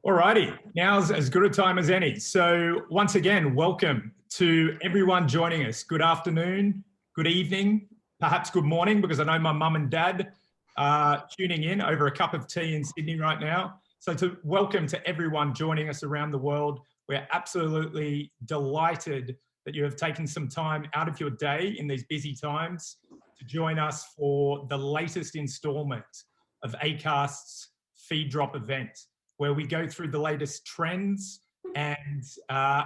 Alrighty, now's as good a time as any. So once again, welcome to everyone joining us. Good afternoon, good evening, perhaps good morning, because I know my mum and dad are tuning in over a cup of tea in Sydney right now. So welcome to everyone joining us around the world. We're absolutely delighted that you have taken some time out of your day in these busy times to join us for the latest installment of Acast's Feed Drop event, where we go through the latest trends and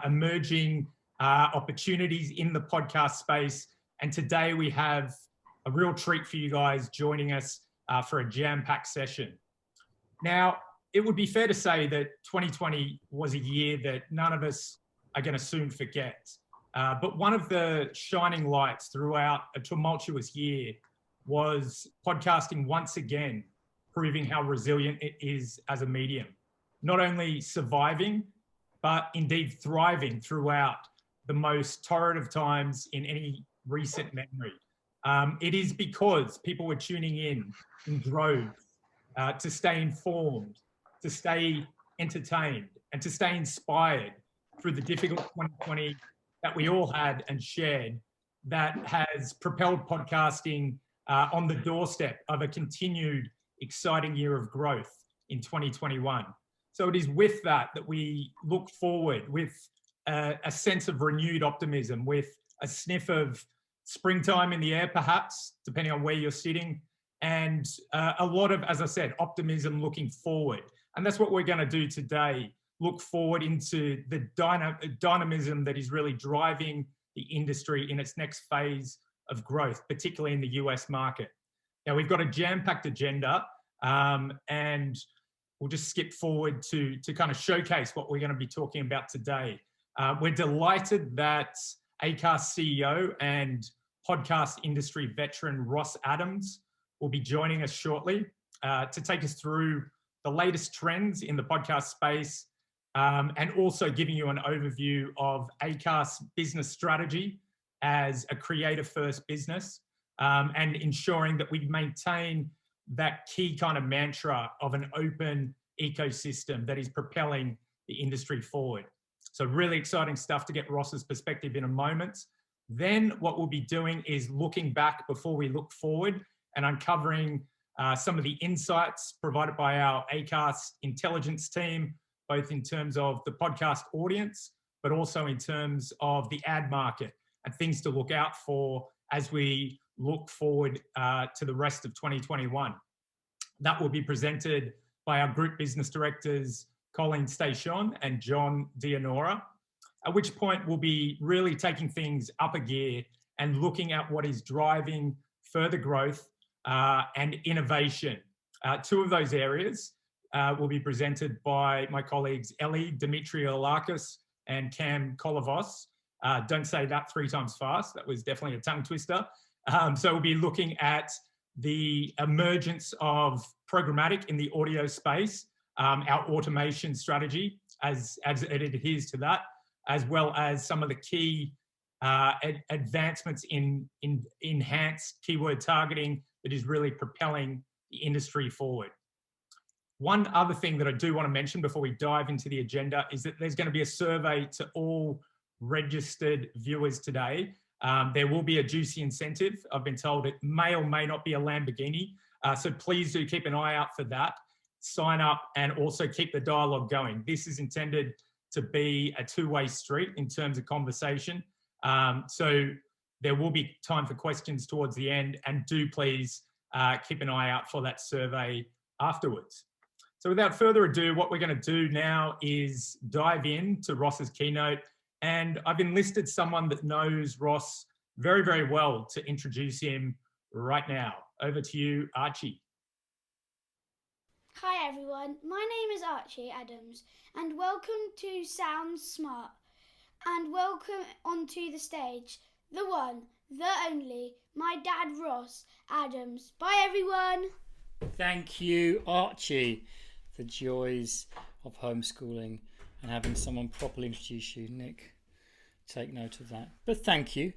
emerging opportunities in the podcast space. And today we have a real treat for you guys joining us for a jam-packed session. Now, it would be fair to say that 2020 was a year that none of us are going to soon forget. But one of the shining lights throughout a tumultuous year was podcasting once again proving how resilient it is as a medium. Not only surviving, but indeed thriving throughout the most torrid of times in any recent memory. It is because people were tuning in droves to stay informed, to stay entertained, and to stay inspired through the difficult 2020 that we all had and shared, that has propelled podcasting on the doorstep of a continued exciting year of growth in 2021. So it is with that we look forward with a sense of renewed optimism, with a sniff of springtime in the air, perhaps, depending on where you're sitting, and a lot of, as I said, optimism looking forward. And that's what we're going to do today, look forward into the dynamism that is really driving the industry in its next phase of growth, particularly in the US market. Now, we've got a jam-packed agenda, and we'll just skip forward to kind of showcase what we're going to be talking about today. We're delighted that Acast CEO and podcast industry veteran Ross Adams will be joining us shortly to take us through the latest trends in the podcast space, and also giving you an overview of Acast's business strategy as a creator-first business, and ensuring that we maintain that key kind of mantra of an open ecosystem that is propelling the industry forward. So really exciting stuff to get Ross's perspective in a moment. Then what we'll be doing is looking back before we look forward and uncovering some of the insights provided by our Acast Intelligence team, both in terms of the podcast audience, but also in terms of the ad market and things to look out for as we look forward to the rest of 2021. That will be presented by our group business directors, Colleen Station and John Dianora, at which point we'll be really taking things up a gear and looking at what is driving further growth and innovation. Two of those areas will be presented by my colleagues Ellie Dimitriolakis and Cam Kolovos. Don't say that 3 times fast. That was definitely a tongue twister. So we'll be looking at the emergence of programmatic in the audio space, our automation strategy as it adheres to that, as well as some of the key advancements in enhanced keyword targeting that is really propelling the industry forward. One other thing that I do want to mention before we dive into the agenda is that there's going to be a survey to all registered viewers today. There will be a juicy incentive. I've been told it may or may not be a Lamborghini. So please do keep an eye out for that. Sign up and also keep the dialogue going. This is intended to be a two-way street in terms of conversation. So there will be time for questions towards the end, and do please keep an eye out for that survey afterwards. So without further ado, what we're going to do now is dive into Ross's keynote. And I've enlisted someone that knows Ross very, very well to introduce him right now. Over to you, Archie. Hi everyone, my name is Archie Adams and welcome to Sound Smart, and welcome onto the stage, the one, the only, my dad Ross Adams. Bye everyone. Thank you, Archie. The joys of homeschooling and having someone properly introduce you. Nick, take note of that. But thank you.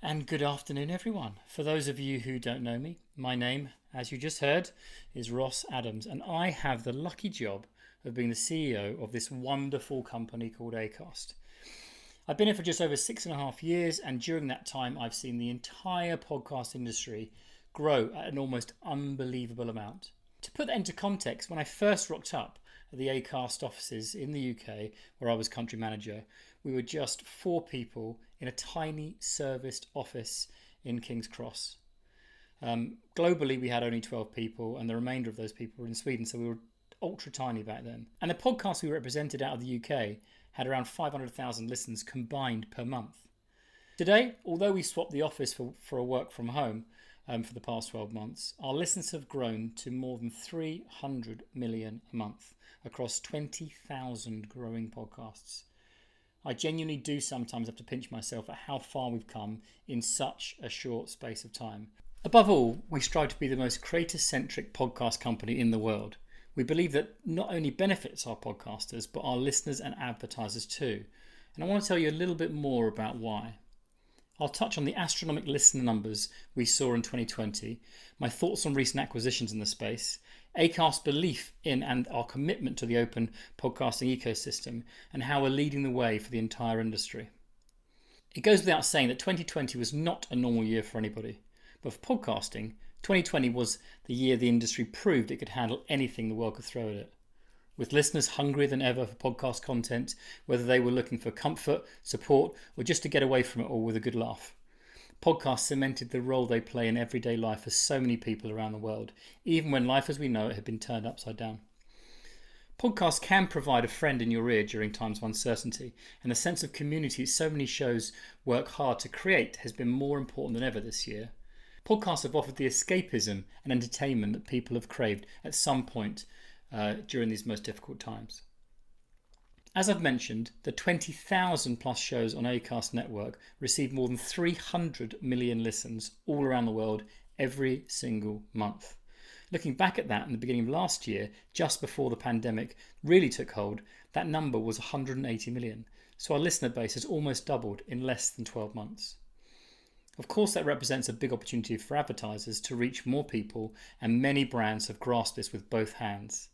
And good afternoon, everyone. For those of you who don't know me, my name, as you just heard, is Ross Adams, and I have the lucky job of being the CEO of this wonderful company called Acast. I've been here for just over 6.5 years, and during that time I've seen the entire podcast industry grow at an almost unbelievable amount. To put that into context, when I first rocked up at the Acast offices in the UK, where I was country manager, we were just 4 people in a tiny serviced office in King's Cross. Globally, we had only 12 people, and the remainder of those people were in Sweden, so we were ultra tiny back then. And the podcast we represented out of the UK had around 500,000 listens combined per month. Today, although we swapped the office for a work from home for the past 12 months, our listeners have grown to more than 300 million a month across 20,000 growing podcasts. I genuinely do sometimes have to pinch myself at how far we've come in such a short space of time. Above all, we strive to be the most creator-centric podcast company in the world. We believe that not only benefits our podcasters, but our listeners and advertisers too. And I want to tell you a little bit more about why. I'll touch on the astronomical listener numbers we saw in 2020, my thoughts on recent acquisitions in the space, Acast's belief in and our commitment to the open podcasting ecosystem, and how we're leading the way for the entire industry. It goes without saying that 2020 was not a normal year for anybody, but for podcasting, 2020 was the year the industry proved it could handle anything the world could throw at it. With listeners hungrier than ever for podcast content, whether they were looking for comfort, support, or just to get away from it all with a good laugh. Podcasts cemented the role they play in everyday life for so many people around the world, even when life as we know it had been turned upside down. Podcasts can provide a friend in your ear during times of uncertainty, and the sense of community so many shows work hard to create has been more important than ever this year. Podcasts have offered the escapism and entertainment that people have craved at some point during these most difficult times. As I've mentioned, the 20,000 plus shows on Acast network receive more than 300 million listens all around the world every single month. Looking back at that in the beginning of last year, just before the pandemic really took hold, that number was 180 million. So our listener base has almost doubled in less than 12 months. Of course, that represents a big opportunity for advertisers to reach more people, and many brands have grasped this with both hands.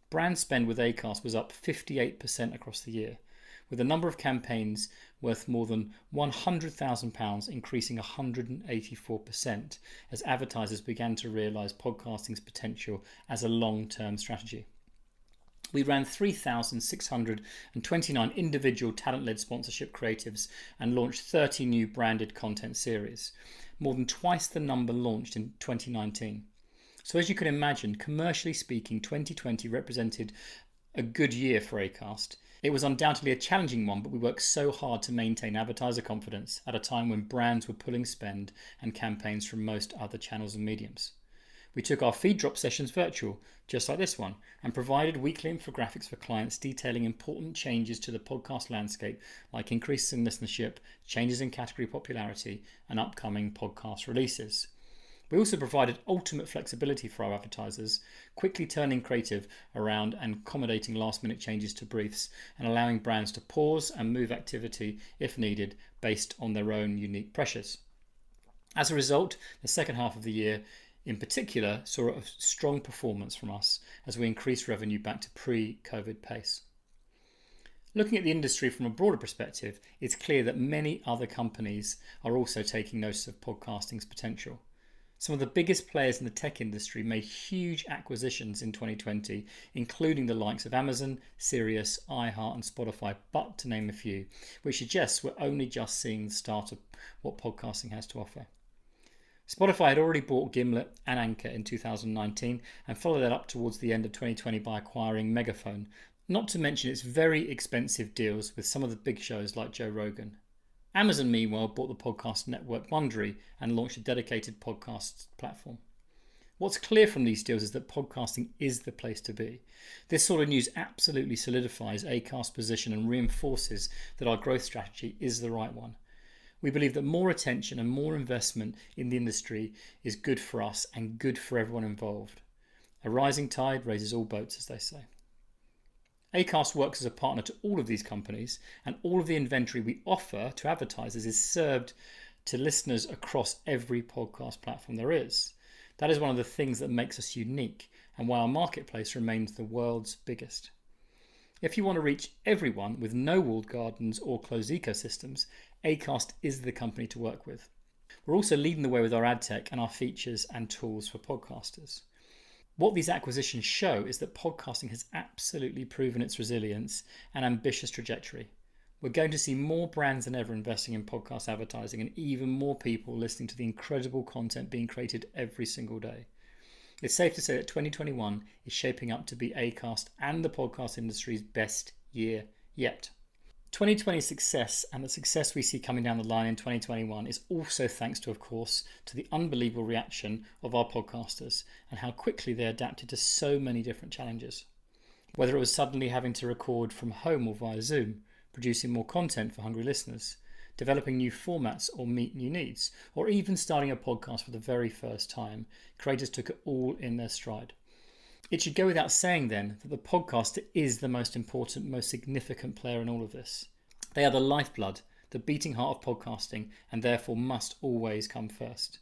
Brand spend with Acast was up 58% across the year, with a number of campaigns worth more than £100,000 increasing 184% as advertisers began to realise podcasting's potential as a long-term strategy. We ran 3,629 individual talent-led sponsorship creatives and launched 30 new branded content series, more than twice the number launched in 2019. So as you can imagine, commercially speaking, 2020 represented a good year for Acast. It was undoubtedly a challenging one, but we worked so hard to maintain advertiser confidence at a time when brands were pulling spend and campaigns from most other channels and mediums. We took our feed drop sessions virtual, just like this one, and provided weekly infographics for clients detailing important changes to the podcast landscape, like increases in listenership, changes in category popularity, and upcoming podcast releases. We also provided ultimate flexibility for our advertisers, quickly turning creative around and accommodating last-minute changes to briefs, and allowing brands to pause and move activity if needed based on their own unique pressures. As a result, the second half of the year in particular saw a strong performance from us as we increased revenue back to pre-COVID pace. Looking at the industry from a broader perspective, it's clear that many other companies are also taking notice of podcasting's potential. Some of the biggest players in the tech industry made huge acquisitions in 2020, including the likes of Amazon, Sirius, iHeart and Spotify, but to name a few, which suggests we're only just seeing the start of what podcasting has to offer. Spotify had already bought Gimlet and Anchor in 2019 and followed that up towards the end of 2020 by acquiring Megaphone, not to mention its very expensive deals with some of the big shows like Joe Rogan. Amazon, meanwhile, bought the podcast network Wondery and launched a dedicated podcast platform. What's clear from these deals is that podcasting is the place to be. This sort of news absolutely solidifies Acast's position and reinforces that our growth strategy is the right one. We believe that more attention and more investment in the industry is good for us and good for everyone involved. A rising tide raises all boats, as they say. Acast works as a partner to all of these companies, and all of the inventory we offer to advertisers is served to listeners across every podcast platform there is. That is one of the things that makes us unique and why our marketplace remains the world's biggest. If you want to reach everyone with no walled gardens or closed ecosystems, Acast is the company to work with. We're also leading the way with our ad tech and our features and tools for podcasters. What these acquisitions show is that podcasting has absolutely proven its resilience and ambitious trajectory. We're going to see more brands than ever investing in podcast advertising and even more people listening to the incredible content being created every single day. It's safe to say that 2021 is shaping up to be Acast and the podcast industry's best year yet. 2020's success and the success we see coming down the line in 2021 is also thanks to, of course, to the unbelievable reaction of our podcasters and how quickly they adapted to so many different challenges. Whether it was suddenly having to record from home or via Zoom, producing more content for hungry listeners, developing new formats or meet new needs, or even starting a podcast for the very first time, creators took it all in their stride. It should go without saying then that the podcaster is the most important, most significant player in all of this. They are the lifeblood, the beating heart of podcasting, and therefore must always come first.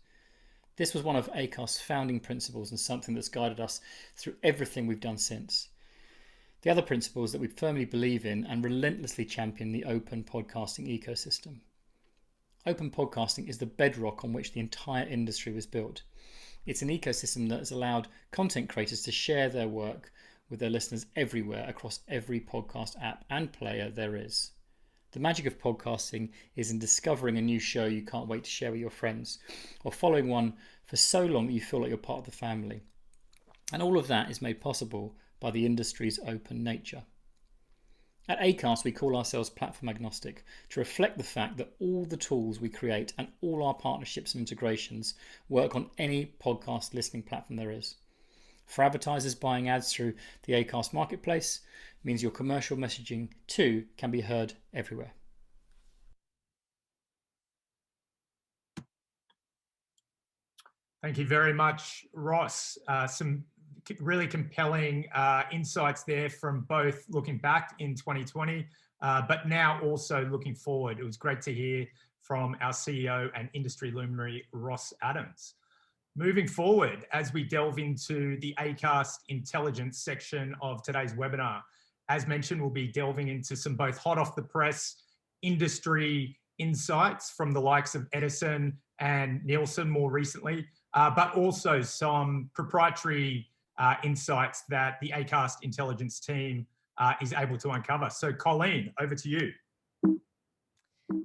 This was one of Acast's founding principles and something that's guided us through everything we've done since. The other principle is that we firmly believe in and relentlessly champion the open podcasting ecosystem. Open podcasting is the bedrock on which the entire industry was built. It's an ecosystem that has allowed content creators to share their work with their listeners everywhere across every podcast app and player there is. The magic of podcasting is in discovering a new show you can't wait to share with your friends, or following one for so long that you feel like you're part of the family. And all of that is made possible by the industry's open nature. At Acast, we call ourselves platform agnostic to reflect the fact that all the tools we create and all our partnerships and integrations work on any podcast listening platform there is. For advertisers buying ads through the Acast Marketplace, means your commercial messaging too can be heard everywhere. Thank you very much, Ross. Some really compelling insights there from both looking back in 2020, but now also looking forward. It was great to hear from our CEO and industry luminary, Ross Adams. Moving forward, as we delve into the Acast Intelligence section of today's webinar, as mentioned, we'll be delving into some both hot off the press industry insights from the likes of Edison and Nielsen more recently, but also some proprietary insights that the Acast Intelligence team is able to uncover. So Colleen, over to you.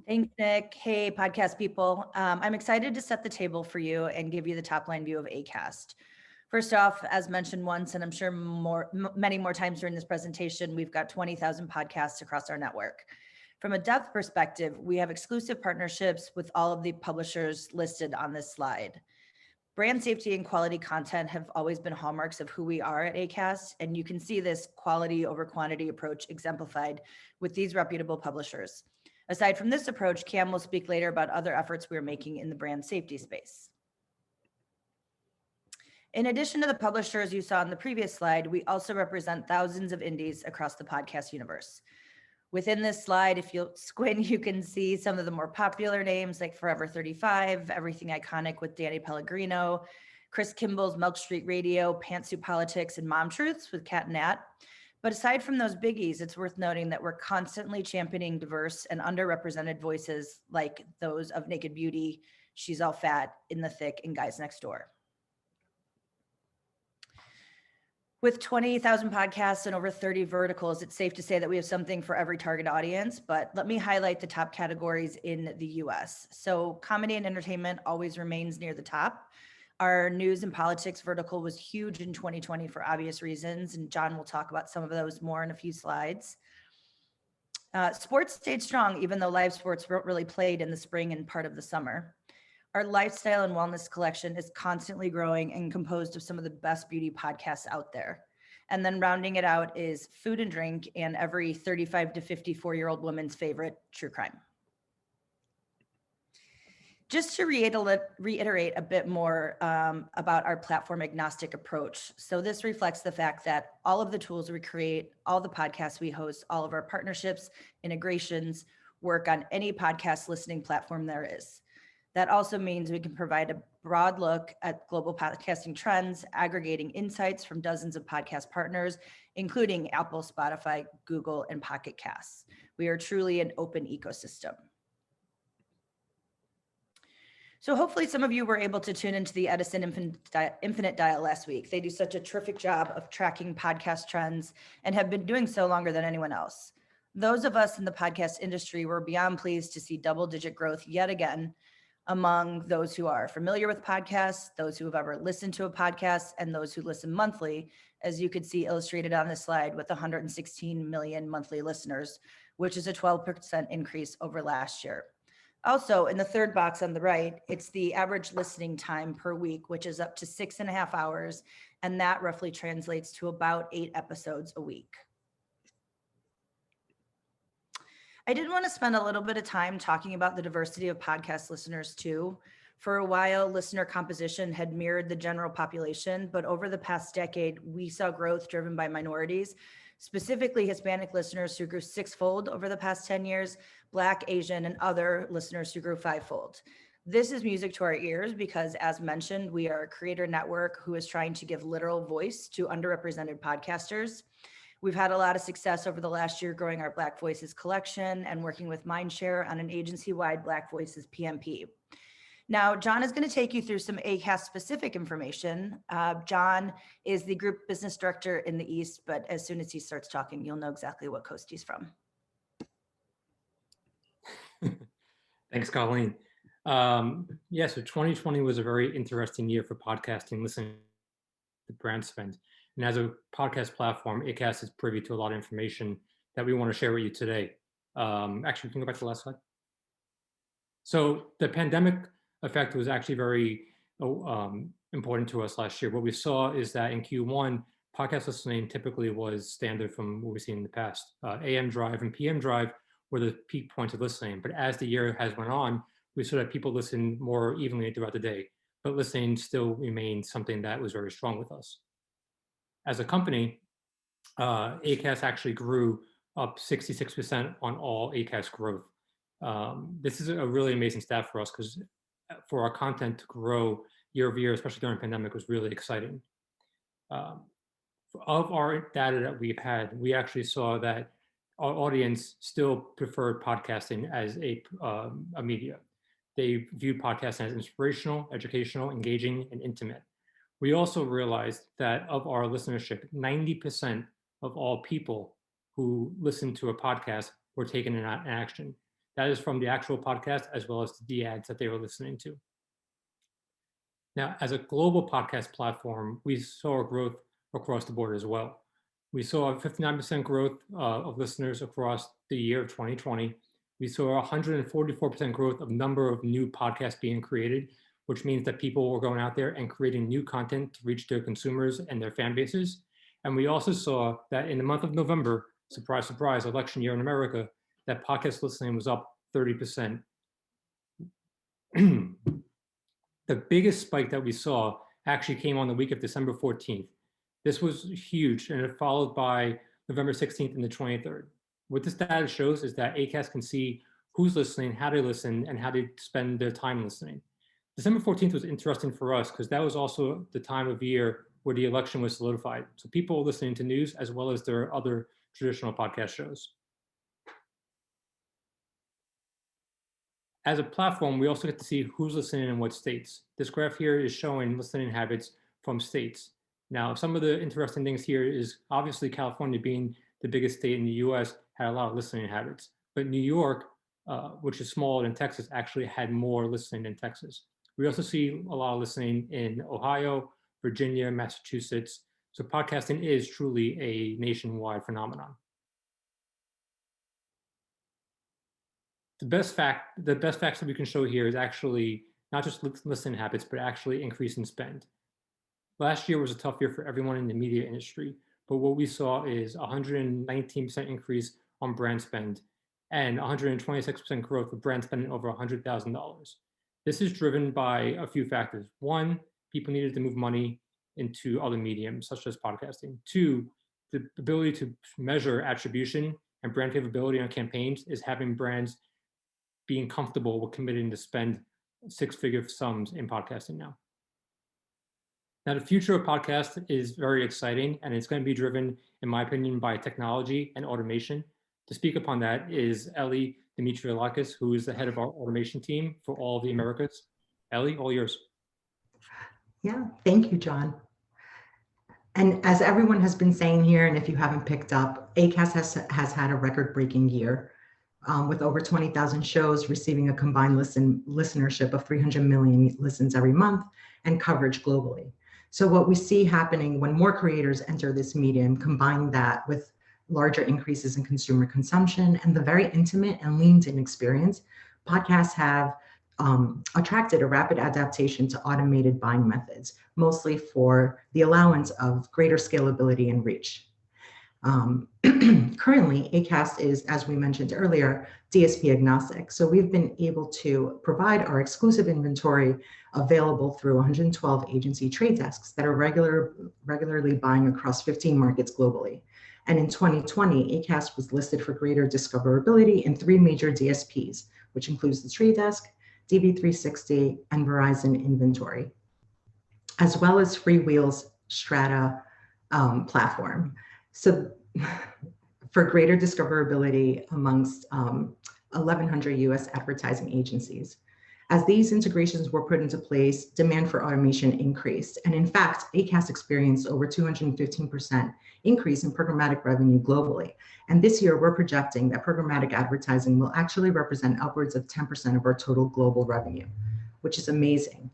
Thanks, Nick. Hey, podcast people. I'm excited to set the table for you and give you the top line view of Acast. First off, as mentioned once, and I'm sure many more times during this presentation, we've got 20,000 podcasts across our network. From a depth perspective, we have exclusive partnerships with all of the publishers listed on this slide. Brand safety and quality content have always been hallmarks of who we are at Acast, and you can see this quality over quantity approach exemplified with these reputable publishers. Aside from this approach, Cam will speak later about other efforts we're making in the brand safety space. In addition to the publishers you saw in the previous slide, we also represent thousands of indies across the podcast universe. Within this slide, if you squint, you can see some of the more popular names like Forever 35, Everything Iconic with Danny Pellegrino, Chris Kimball's Milk Street Radio, Pantsuit Politics, and Mom Truths with Kat and Nat. But aside from those biggies, it's worth noting that we're constantly championing diverse and underrepresented voices like those of Naked Beauty, She's All Fat, In the Thick, and Guys Next Door. With 20,000 podcasts and over 30 verticals, it's safe to say that we have something for every target audience, but let me highlight the top categories in the US. So comedy and entertainment always remains near the top. Our news and politics vertical was huge in 2020 for obvious reasons, and John will talk about some of those more in a few slides. Sports stayed strong, even though live sports weren't really played in the spring and part of the summer. Our lifestyle and wellness collection is constantly growing and composed of some of the best beauty podcasts out there. And then rounding it out is food and drink and every 35 to 54-year-old woman's favorite, true crime. Just to reiterate a bit more about our platform agnostic approach. So this reflects the fact that all of the tools we create, all the podcasts we host, all of our partnerships, integrations, work on any podcast listening platform there is. That also means we can provide a broad look at global podcasting trends, aggregating insights from dozens of podcast partners, including Apple, Spotify, Google, and Pocket Casts. We are truly an open ecosystem. So hopefully some of you were able to tune into the Edison Infinite Dial last week. They do such a terrific job of tracking podcast trends and have been doing so longer than anyone else. Those of us in the podcast industry were beyond pleased to see double-digit growth yet again among those who are familiar with podcasts, those who have ever listened to a podcast, and those who listen monthly, as you could see illustrated on this slide with 116 million monthly listeners, which is a 12% increase over last year. Also, in the third box on the right, it's the average listening time per week, which is up to 6.5 hours, and that roughly translates to about 8 episodes a week. I did want to spend a little bit of time talking about the diversity of podcast listeners too. For a while, listener composition had mirrored the general population, but over the past decade, we saw growth driven by minorities, specifically Hispanic listeners who grew 6-fold over the past 10 years, Black, Asian, and other listeners who grew 5-fold. This is music to our ears because, as mentioned, we are a creator network who is trying to give literal voice to underrepresented podcasters. We've had a lot of success over the last year growing our Black Voices collection and working with Mindshare on an agency-wide Black Voices PMP. Now, John is going to take you through some Acast specific information. John is the group business director in the East, but as soon as he starts talking, you'll know exactly what coast he's from. Thanks, Colleen. Yeah, so 2020 was a very interesting year for podcasting, listening to brand spend. And as a podcast platform, Acast is privy to a lot of information that we want to share with you today. Actually, we can go back to the last slide. So the pandemic effect was actually very important to us last year. What we saw is that in Q1, podcast listening typically was standard from what we've seen in the past. AM drive and PM drive were the peak points of listening. But as the year has went on, we saw that people listen more evenly throughout the day, but listening still remained something that was very strong with us. As a company, Acast actually grew up 66% on all Acast growth. This is a really amazing stat for us because for our content to grow year over year, especially during the pandemic, was really exciting. Of our data that we've had, we actually saw that our audience still preferred podcasting as a media. They view podcasting as inspirational, educational, engaging, and intimate. We also realized that of our listenership, 90% of all people who listen to a podcast were taking an action. That is from the actual podcast as well as the ads that they were listening to. Now, as a global podcast platform, we saw growth across the board as well. We saw a 59% growth of listeners across the year of 2020. We saw 144% growth of number of new podcasts being created, which means that people were going out there and creating new content to reach their consumers and their fan bases. And we also saw that in the month of November, surprise, surprise, election year in America, that podcast listening was up 30%. The biggest spike that we saw actually came on the week of December 14th. This was huge, and it followed by November 16th and the 23rd. What this data shows is that Acast can see who's listening, how they listen, and how they spend their time listening. December 14th was interesting for us because that was also the time of year where the election was solidified. So people were listening to news as well as their other traditional podcast shows. As a platform, we also get to see who's listening in what states. This graph here is showing listening habits from states. Now, some of the interesting things here is obviously California being the biggest state in the US had a lot of listening habits, but New York, which is smaller than Texas, actually had more listening than Texas. We also see a lot of listening in Ohio, Virginia, Massachusetts. So podcasting is truly a nationwide phenomenon. The best facts that we can show here is actually not just listening habits, but actually increase in spend. Last year was a tough year for everyone in the media industry, but what we saw is 119% increase on brand spend and 126% growth of brand spending over $100,000. This is driven by a few factors. One, people needed to move money into other mediums, such as podcasting. Two, the ability to measure attribution and brand favorability on campaigns is having brands being comfortable with committing to spend six-figure sums in podcasting now. Now, the future of podcast is very exciting, and it's going to be driven, in my opinion, by technology and automation. To speak upon that is Ellie Dimitriolakis, who is the head of our automation team for all of the Americas. Ellie, all yours. Yeah, thank you, John. And as everyone has been saying here, and if you haven't picked up, Acast has had a record-breaking year with over 20,000 shows receiving a combined listenership of 300 million listens every month and coverage globally. So what we see happening when more creators enter this medium, combine that with larger increases in consumer consumption and the very intimate and leaned-in experience, podcasts have attracted a rapid adaptation to automated buying methods, mostly for the allowance of greater scalability and reach. Currently, Acast is, as we mentioned earlier, DSP agnostic. So we've been able to provide our exclusive inventory available through 112 agency trade desks that are regularly buying across 15 markets globally. And in 2020, Acast was listed for greater discoverability in 3 major DSPs, which includes the Trade Desk, DV360, and Verizon Inventory, as well as Freewheel's Strata platform. So for greater discoverability amongst 1,100 US advertising agencies. As these integrations were put into place, demand for automation increased. And in fact, Acast experienced over 215% increase in programmatic revenue globally. And this year, we're projecting that programmatic advertising will actually represent upwards of 10% of our total global revenue, which is amazing.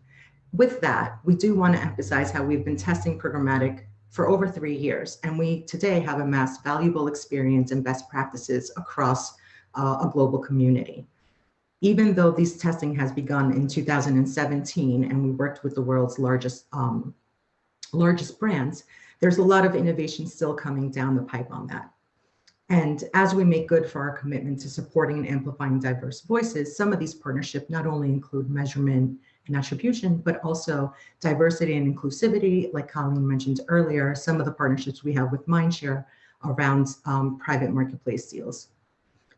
With that, we do want to emphasize how we've been testing programmatic for over 3 years, and we today have amassed valuable experience and best practices across a global community. Even though this testing has begun in 2017 and we worked with the world's largest brands, there's a lot of innovation still coming down the pipe on that. And as we make good for our commitment to supporting and amplifying diverse voices, some of these partnerships not only include measurement and attribution, but also diversity and inclusivity, like Colleen mentioned earlier, some of the partnerships we have with Mindshare around private marketplace deals.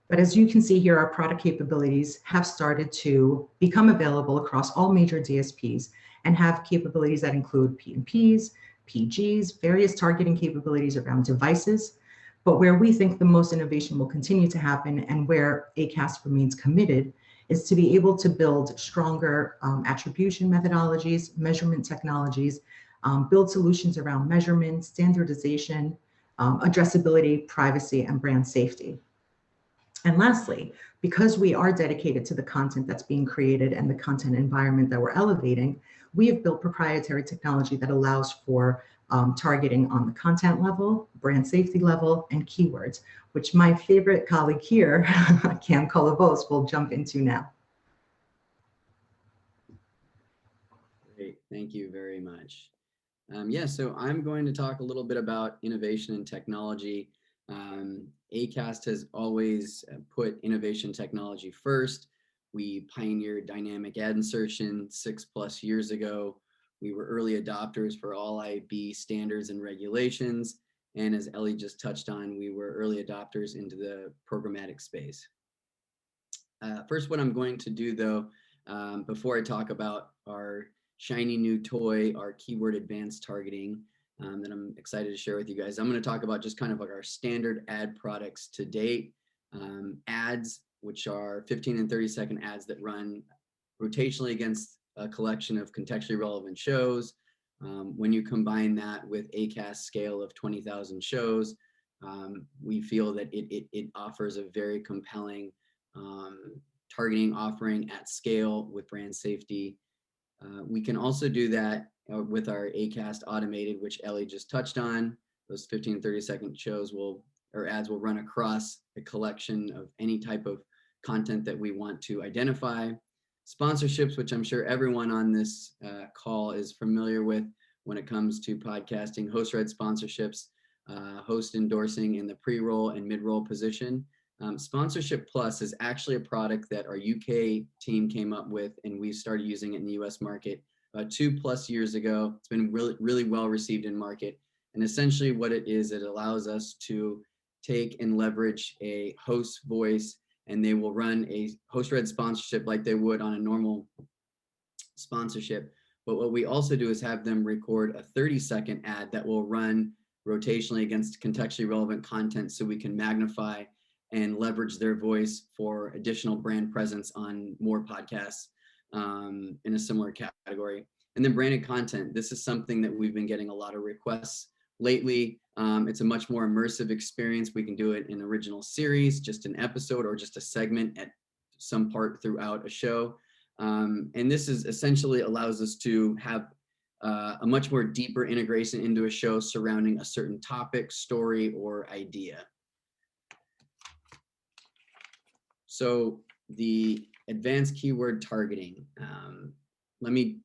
But as you can see here, our product capabilities have started to become available across all major DSPs and have capabilities that include PMPs, PGs, various targeting capabilities around devices. But where we think the most innovation will continue to happen and where Acast remains committed is to be able to build stronger attribution methodologies, measurement technologies, build solutions around measurement, standardization, addressability, privacy, and brand safety. And lastly, because we are dedicated to the content that's being created and the content environment that we're elevating, we have built proprietary technology that allows for targeting on the content level, brand safety level, and keywords, which my favorite colleague here, Cam Colavos, will jump into now. Great, thank you very much. So I'm going to talk a little bit about innovation and technology. Acast has always put innovation technology first. We pioneered dynamic ad insertion 6+ years ago. We were early adopters for all IB standards and regulations. And as Ellie just touched on, we were early adopters into the programmatic space. First, what I'm going to do though, before I talk about our shiny new toy, our keyword advanced targeting, that I'm excited to share with you guys. I'm going to talk about just kind of like our standard ad products to date. Ads, which are 15 and 30-second ads that run rotationally against a collection of contextually relevant shows. When you combine that with Acast's scale of 20,000 shows, we feel that it offers a very compelling targeting offering at scale with brand safety. We can also do that with our Acast Automated, which Ellie just touched on. Those 15 and 30-second shows ads will run across a collection of any type of content that we want to identify. Sponsorships, which I'm sure everyone on this call is familiar with when it comes to podcasting, host-read sponsorships, host endorsing in the pre-roll and mid-roll position. Sponsorship Plus is actually a product that our UK team came up with, and we started using it in the US market 2+ years ago. It's been really well received in market. And essentially what it is, it allows us to take and leverage a host voice, and they will run a host-read sponsorship like they would on a normal sponsorship. But what we also do is have them record a 30-second ad that will run rotationally against contextually relevant content, so we can magnify and leverage their voice for additional brand presence on more podcasts in a similar category. And then branded content. This is something that we've been getting a lot of requests lately. It's a much more immersive experience. We can do it in original series, just an episode, or just a segment at some part throughout a show. And this is essentially allows us to have a much more deeper integration into a show surrounding a certain topic, story, or idea. So the advanced keyword targeting, let me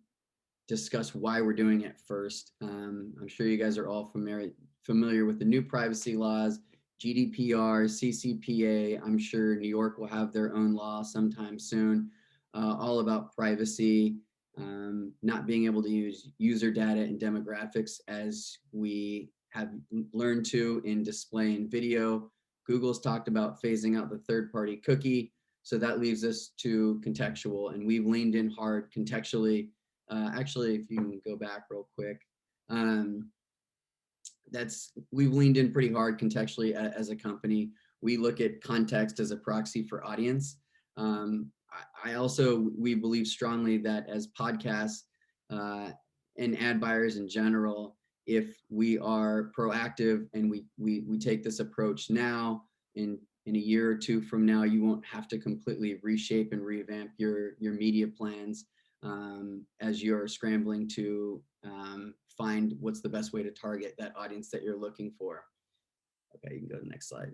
discuss why we're doing it first. I'm sure you guys are all familiar with the new privacy laws, GDPR, CCPA. I'm sure New York will have their own law sometime soon, all about privacy, not being able to use user data and demographics as we have learned to in display and video. Google's talked about phasing out the third-party cookie, so that leaves us to contextual, and we've leaned in hard contextually. Actually, if you can go back real quick, we've leaned in pretty hard contextually as a company. We look at context as a proxy for audience. We believe strongly that as podcasts and ad buyers in general, if we are proactive and we take this approach now, in a year or two from now, you won't have to completely reshape and revamp your media plans as you're scrambling to find what's the best way to target that audience that you're looking for. Okay, you can go to the next slide.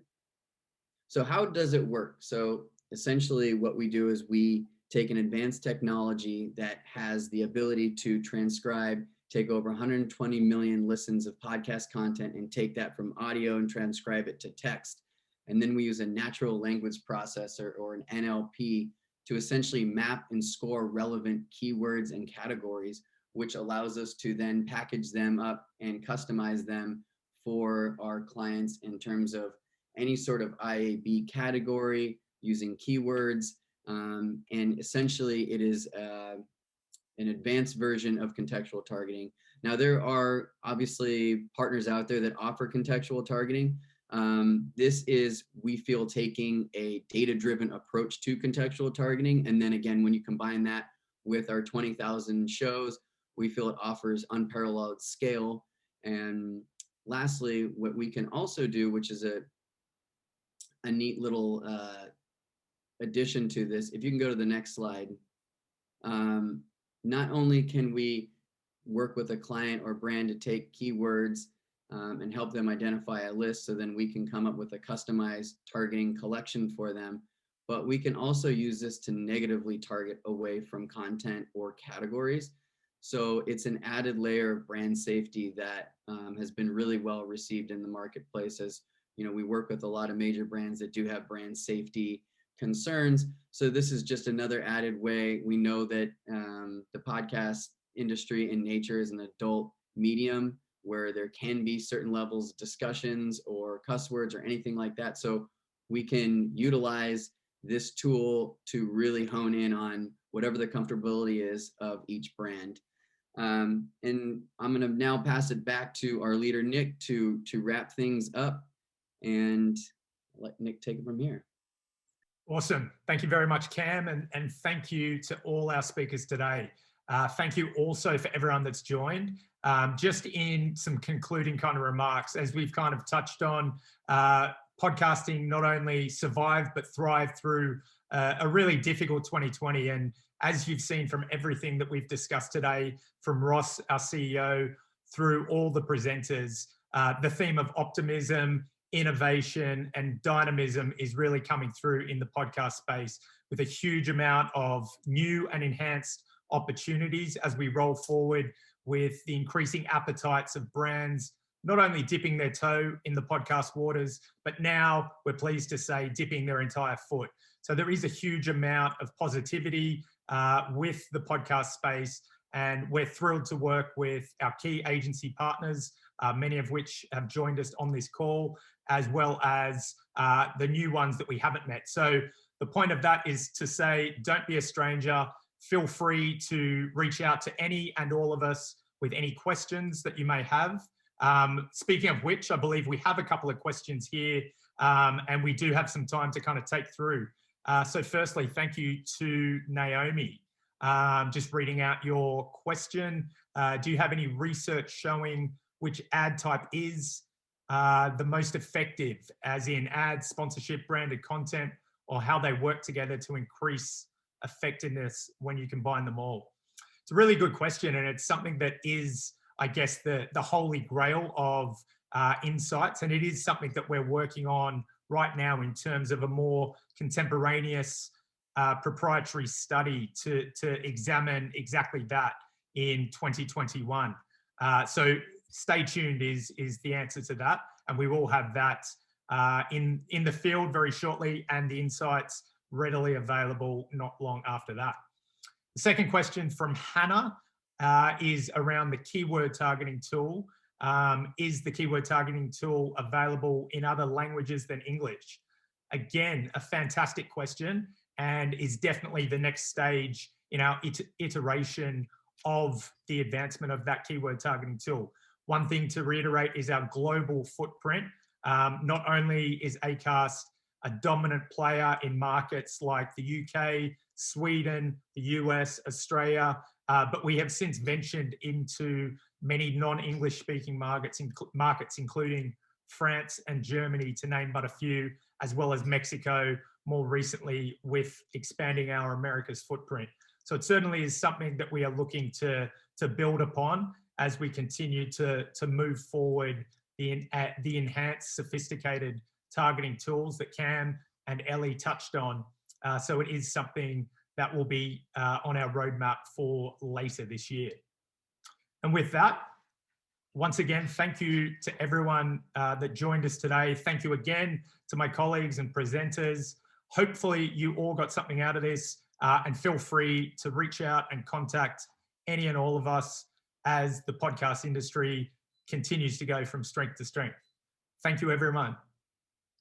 So how does it work? So essentially what we do is we take an advanced technology that has the ability to transcribe, take over 120 million listens of podcast content and take that from audio and transcribe it to text. And then we use a natural language processor, or an NLP, to essentially map and score relevant keywords and categories, which allows us to then package them up and customize them for our clients in terms of any sort of IAB category using keywords. And essentially it is an advanced version of contextual targeting. Now, there are obviously partners out there that offer contextual targeting. This is, we feel, taking a data-driven approach to contextual targeting. And then again, when you combine that with our 20,000 shows, we feel it offers unparalleled scale. And lastly, what we can also do, which is a neat little addition to this, if you can go to the next slide, not only can we work with a client or brand to take keywords and help them identify a list, so then we can come up with a customized targeting collection for them, but we can also use this to negatively target away from content or categories. So it's an added layer of brand safety that has been really well received in the marketplace. As you know, we work with a lot of major brands that do have brand safety concerns. So this is just another added way. We know that the podcast industry in nature is an adult medium where there can be certain levels of discussions or cuss words or anything like that. So we can utilize this tool to really hone in on whatever the comfortability is of each brand. And I'm going to now pass it back to our leader, Nick, to wrap things up and let Nick take it from here. Awesome. Thank you very much, Cam. And thank you to all our speakers today. Thank you also for everyone that's joined. Just in some concluding kind of remarks, as we've kind of touched on, podcasting not only survived but thrived through a really difficult 2020. And as you've seen from everything that we've discussed today, from Ross, our CEO, through all the presenters, the theme of optimism, innovation, and dynamism is really coming through in the podcast space, with a huge amount of new and enhanced opportunities as we roll forward with the increasing appetites of brands, not only dipping their toe in the podcast waters, but now we're pleased to say dipping their entire foot. So there is a huge amount of positivity with the podcast space, and we're thrilled to work with our key agency partners, many of which have joined us on this call, as well as the new ones that we haven't met. So the point of that is to say, don't be a stranger. feel free to reach out to any and all of us with any questions that you may have. Speaking of which, I believe we have a couple of questions here, and we do have some time to kind of take through. So firstly, thank you to Naomi. Just reading out your question. Do you have any research showing which ad type is the most effective, as in ads, sponsorship, branded content, or how they work together to increase effectiveness when you combine them all? It's a really good question, and it's something that is, I guess, the holy grail of insights, and it is something that we're working on right now in terms of a more contemporaneous proprietary study to examine exactly that in 2021. So stay tuned is the answer to that, and we will have that in the field very shortly, and the insights readily available not long after that. The second question from Hannah is around the keyword targeting tool. Is the keyword targeting tool available in other languages than English? Again, a fantastic question, and is definitely the next stage in our iteration of the advancement of that keyword targeting tool. One thing to reiterate is our global footprint. Not only is Acast a dominant player in markets like the UK, Sweden, the US, Australia, but we have since ventured into many non-English speaking markets, including France and Germany, to name but a few, as well as Mexico more recently with expanding our Americas footprint. So it certainly is something that we are looking to build upon as we continue to move forward the enhanced, sophisticated targeting tools that Cam and Ellie touched on. So it is something that will be on our roadmap for later this year. And with that, once again, thank you to everyone that joined us today. Thank you again to my colleagues and presenters. Hopefully you all got something out of this, and feel free to reach out and contact any and all of us as the podcast industry continues to go from strength to strength. Thank you, everyone.